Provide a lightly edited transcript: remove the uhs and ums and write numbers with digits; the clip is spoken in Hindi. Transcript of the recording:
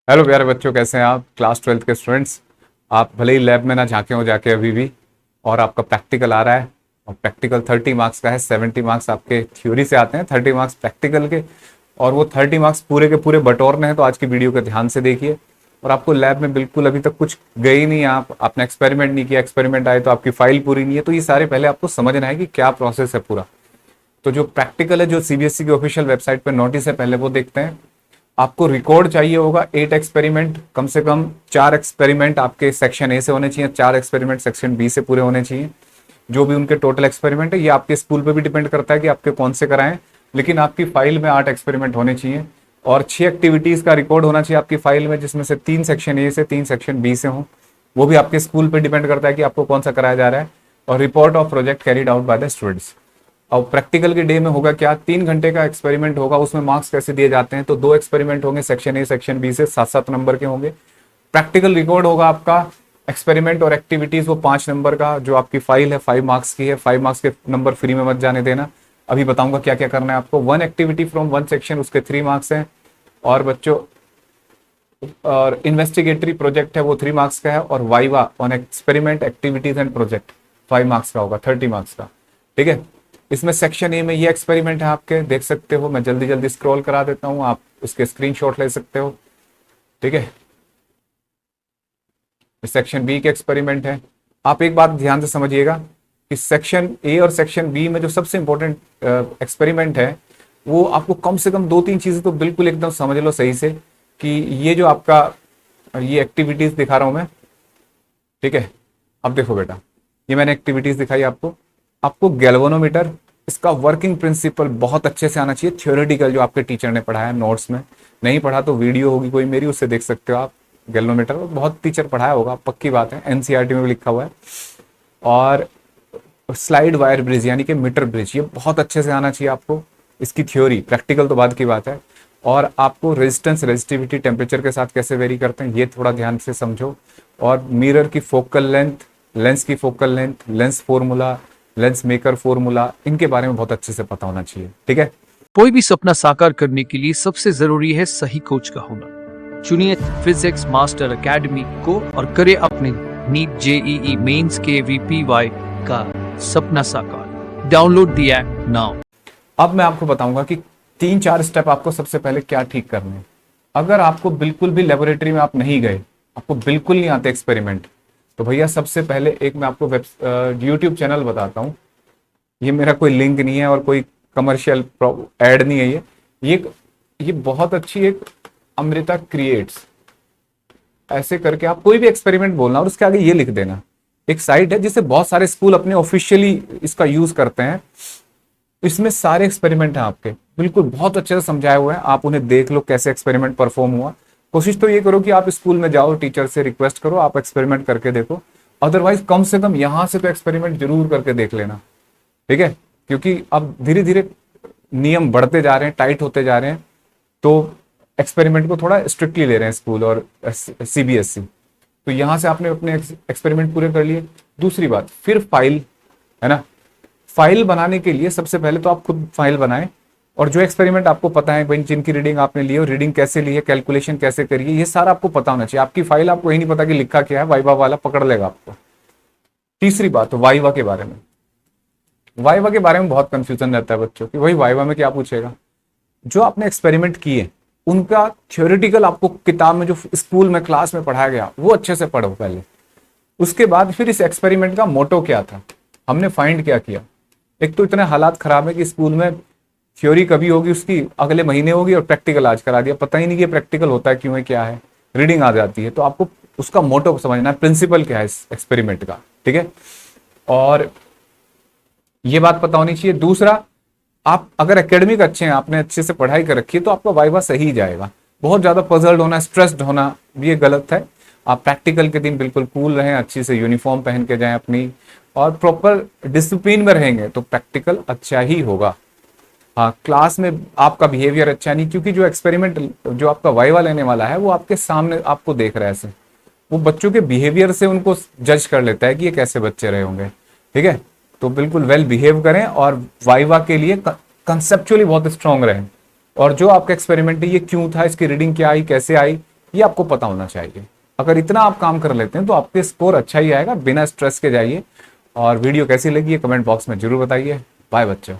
हेलो प्यारे बच्चों, कैसे हैं आप? क्लास 12th के स्टूडेंट्स। आप भले ही लैब में ना झांके हो जाके अभी भी, और आपका प्रैक्टिकल आ रहा है। और प्रैक्टिकल 30 मार्क्स का है। 70 मार्क्स आपके थ्योरी से आते हैं, 30 मार्क्स प्रैक्टिकल के। और वो 30 मार्क्स पूरे के पूरे बटोरने हैं, तो आज की वीडियो को ध्यान से देखिए। और आपको लैब में बिल्कुल अभी तक कुछ गए ही नहीं है, आपने एक्सपेरिमेंट नहीं किया, एक्सपेरिमेंट आए तो आपकी फाइल पूरी नहीं है, तो ये सारे पहले आपको समझना है कि क्या प्रोसेस है पूरा। तो जो प्रैक्टिकल है, जो सीबीएसई की ऑफिशियल वेबसाइट पर नोटिस है, पहले वो देखते हैं। आपको रिकॉर्ड चाहिए होगा 8 एक्सपेरिमेंट, कम से कम 4 एक्सपेरिमेंट आपके सेक्शन ए से होने चाहिए, 4 एक्सपेरिमेंट सेक्शन बी से पूरे होने चाहिए। जो भी उनके टोटल एक्सपेरिमेंट है, ये आपके स्कूल पे भी डिपेंड करता है कि आपके कौन से कराएं, लेकिन आपकी फाइल में 8 एक्सपेरिमेंट होने चाहिए। और 6 एक्टिविटीज का रिकॉर्ड होना चाहिए आपकी फाइल में, जिसमें से 3 सेक्शन ए से 3 सेक्शन बी से हों। वो भी आपके स्कूल पे डिपेंड करता है कि आपको कौन सा कराया जा रहा है। और report of project carried out by the students. और प्रैक्टिकल के डे में होगा क्या, 3 घंटे का एक्सपेरिमेंट होगा। उसमें मार्क्स कैसे दिए जाते हैं, तो 2 एक्सपेरिमेंट होंगे सेक्शन ए सेक्शन बी से, 7-7 नंबर के होंगे। प्रैक्टिकल रिकॉर्ड होगा आपका, एक्सपेरिमेंट और एक्टिविटीज वो 5 नंबर का। जो आपकी फाइल है 5 मार्क्स की है, 5 मार्क्स के नंबर फ्री में मत जाने देना। अभी बताऊंगा क्या क्या करना है आपको। 1 एक्टिविटी फ्रॉम 1 सेक्शन, उसके 3 मार्क्स हैं। और बच्चों, और इन्वेस्टिगेटरी प्रोजेक्ट है वो 3 मार्क्स का है। और viva on experiment activities and project 5 marks का होगा, 30 मार्क्स का। ठीक है। इसमें सेक्शन ए में ये एक्सपेरिमेंट है आपके, देख सकते हो। मैं जल्दी जल्दी स्क्रॉल करा देता हूँ, आप उसके स्क्रीनशॉट ले सकते हो। ठीक है। सेक्शन बी के एक्सपेरिमेंट है। आप एक बात ध्यान से समझिएगा कि सेक्शन ए और सेक्शन बी में जो सबसे इंपॉर्टेंट एक्सपेरिमेंट है, वो आपको कम से कम 2-3 चीजें तो बिल्कुल एकदम समझ लो सही से, कि ये जो आपका ये एक्टिविटीज दिखा रहा हूं मैं। ठीक है। अब देखो बेटा, ये मैंने एक्टिविटीज दिखाई आपको। आपको गैल्वेनोमीटर, इसका वर्किंग प्रिंसिपल बहुत अच्छे से आना चाहिए। थ्योरेटिकल जो आपके टीचर ने पढ़ाया नोट्स में, नहीं पढ़ा तो वीडियो होगी कोई मेरी, उससे देख सकते हो आप। गैल्वेनोमीटर बहुत टीचर पढ़ाया होगा, पक्की बात है, एनसीईआरटी में भी लिखा हुआ है। और स्लाइड वायर ब्रिज यानी कि मीटर ब्रिज, ये बहुत अच्छे से आना चाहिए आपको। इसकी थ्योरी, प्रैक्टिकल तो बाद की बात है। और आपको रेजिस्टेंस रेजिस्टिविटी टेम्परेचर के साथ कैसे वेरी करते हैं, ये थोड़ा ध्यान से समझो। और मिरर की फोकल लेंथ, लेंस की focal length, lens formula, lens maker formula, इनके बारे में बहुत अच्छे से पता होना चाहिए। ठीक है। कोई भी सपना साकार करने के लिए सबसे जरूरी है सही कोच का होना। चुनिए फिजिक्स मास्टर एकेडमी को और करें अपने नीट जेईई मेंस के वीपीवाई का सपना साकार। Download the app now. अब मैं आपको बताऊंगा कि 3-4 स्टेप आपको सबसे पहले क्या ठीक करने हैं। अगर आपको बिल्कुल भी लेबोरेटरी में आप नहीं गए, आपको बिल्कुल नहीं आते एक्सपेरिमेंट, तो भैया सबसे पहले एक मैं आपको यूट्यूब चैनल बताता हूँ। ये मेरा कोई लिंक नहीं है और कोई कमर्शियल एड नहीं है। ये बहुत अच्छी एक अमृता क्रिएट्स, ऐसे करके आप कोई भी एक्सपेरिमेंट बोलना और उसके आगे ये लिख देना। एक साइट है जिसे बहुत सारे स्कूल अपने ऑफिशियली इसका यूज करते हैं। इसमें सारे एक्सपेरिमेंट हैं आपके, बिल्कुल बहुत अच्छे से समझाए हुए हैं। आप उन्हें देख लो कैसे एक्सपेरिमेंट परफॉर्म हुआ। कोशिश तो ये करो कि आप स्कूल में जाओ, टीचर से रिक्वेस्ट करो, आप एक्सपेरिमेंट करके देखो। अदरवाइज कम से कम यहां से तो एक्सपेरिमेंट जरूर करके देख लेना। ठीक है। क्योंकि अब धीरे धीरे नियम बढ़ते जा रहे हैं, टाइट होते जा रहे हैं, तो एक्सपेरिमेंट को थोड़ा स्ट्रिक्टली ले रहे हैं स्कूल और सीबीएसई। तो यहां से आपने अपने एक्सपेरिमेंट पूरे कर लिए। दूसरी बात, फिर फाइल है ना। फाइल बनाने के लिए सबसे पहले तो आप खुद फाइल बनाएं। और जो एक्सपेरिमेंट आपको पता है भाई, जिनकी रीडिंग आपने ली है, रीडिंग कैसे ली है, कैलकुलेशन कैसे करिए, ये सारा आपको पता होना चाहिए। आपकी फाइल आपको यही नहीं पता कि लिखा क्या है, वाइवा वाला पकड़ लेगा आपको। तीसरी बात, वाइवा के बारे में। वाइवा के बारे में बहुत कंफ्यूजन रहता है बच्चों की, वही वाइवा में क्या पूछेगा। जो आपने एक्सपेरिमेंट किए उनका थ्योरेटिकल आपको किताब में, जो स्कूल में क्लास में पढ़ाया गया, वो अच्छे से पढ़ो पहले। उसके बाद फिर इस एक्सपेरिमेंट का मोटो क्या था, हमने फाइंड क्या किया। एक तो इतने हालात खराब है कि स्कूल में थ्योरी कभी होगी, उसकी अगले महीने होगी, और प्रैक्टिकल आज करा दिया, पता ही नहीं कि प्रैक्टिकल होता है क्यों है क्या है, रीडिंग आ जाती है। तो आपको उसका मोटो समझना है, प्रिंसिपल क्या है इस एक्सपेरिमेंट का। ठीक है। और ये बात पता होनी चाहिए। दूसरा, आप अगर एकेडमिक अच्छे हैं, आपने अच्छे से पढ़ाई कर रखी है, तो आपका वाइवा सही जाएगा। बहुत ज्यादा पजल्ड होना, स्ट्रेस्ड होना, ये गलत है। आप प्रैक्टिकल के दिन बिल्कुल कूल रहें, अच्छी से यूनिफॉर्म पहन के जाएं अपनी, और प्रॉपर डिसिप्लिन में रहेंगे तो प्रैक्टिकल अच्छा ही होगा। हाँ, क्लास में आपका बिहेवियर अच्छा नहीं, क्योंकि जो एक्सपेरिमेंट, जो आपका वाइवा लेने वाला है, वो आपके सामने आपको देख रहा है ऐसे, वो बच्चों के बिहेवियर से उनको जज कर लेता है कि ये कैसे बच्चे रहे होंगे। ठीक है। तो बिल्कुल वेल बिहेव करें और वाइवा के लिए कंसेप्चुअली बहुत स्ट्रांग रहें। और जो आपका एक्सपेरिमेंट है, ये क्यों था, इसकी रीडिंग क्या आई, कैसे आई, ये आपको पता होना चाहिए। अगर इतना आप काम कर लेते हैं तो आपके स्कोर अच्छा ही आएगा, बिना स्ट्रेस के जाइए। और वीडियो कैसी लगी ये कमेंट बॉक्स में जरूर बताइए। बाय बच्चों।